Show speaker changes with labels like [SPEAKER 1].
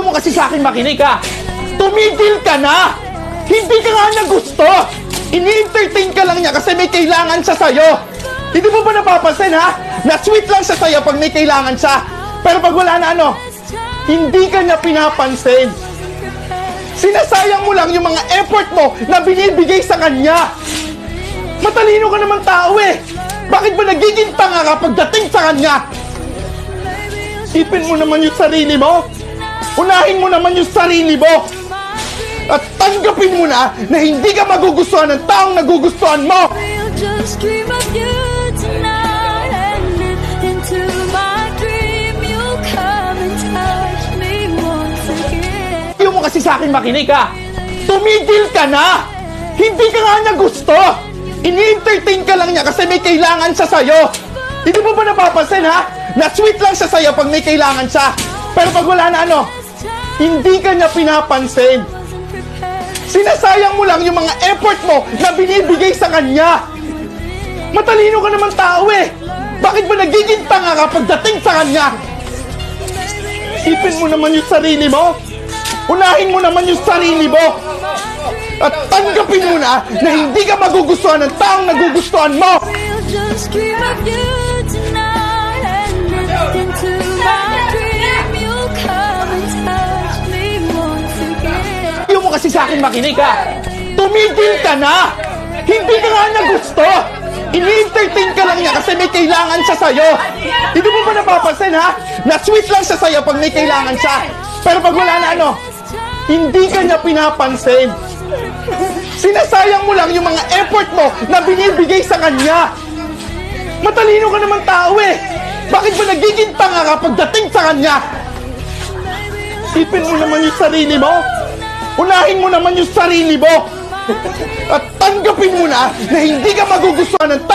[SPEAKER 1] Ayaw mo kasi sa akin makinig ha. Tumigil ka na! Hindi ka nga niya gusto! Ini-entertain ka lang niya kasi may kailangan siya sa'yo! Hindi mo ba napapansin ha? Na sweet lang siya sa'yo pag may kailangan siya. Pero pag wala na ano, hindi ka niya pinapansin. Sinasayang mo lang yung mga effort mo na binibigay sa kanya. Matalino ka naman tao eh. Bakit ba nagiging tanga ka pagdating sa kanya? Isipin mo naman yung sarili mo. Unahin mo naman yung sarili mo. At tanggapin mo na hindi ka magugustuhan ng taong nagugustuhan mo.
[SPEAKER 2] Just dream of you tonight and live into my dream. You'll come and touch me once again.
[SPEAKER 1] Ayaw mo kasi sa akin makinig ha. Tumigil ka na! Hindi ka nga niya gusto! Ini-entertain ka lang niya kasi may kailangan siya sa'yo. Hindi mo ba napapansin ha? Na sweet lang siya sa'yo pag may kailangan siya. Pero pag wala na ano, hindi ka niya pinapansin. Sinasayang mo lang yung mga effort mo na binibigay sa kanya. Matalino ka naman tao eh. Bakit ba nagiging tanga ka pagdating sa kanya? Isipin mo naman yung sarili mo. Unahin mo naman yung sarili mo. At tanggapin mo na hindi ka magugustuhan ng taong nagugustuhan mo.
[SPEAKER 2] We'll just dream of you tonight and live into my dream. You'll come and touch me once again.
[SPEAKER 1] Ayaw mo kasi sa akin makinig ha. Tumigil ka na! Hindi ka nga niya gusto! Ini-entertain ka lang niya kasi may kailangan siya sa'yo. Hindi mo ba napapansin ha? Na sweet lang siya sa'yo pag may kailangan siya. Pero pag wala na ano, hindi ka niya pinapansin. Sinasayang mo lang yung mga effort mo na binibigay sa kanya. Matalino ka naman tao eh. Bakit ba nagiging tanga ka pagdating sa kanya? Isipin mo naman yung sarili mo. Unahin mo naman yung sarili mo. At tanggapin mo na hindi ka magugustuhan ng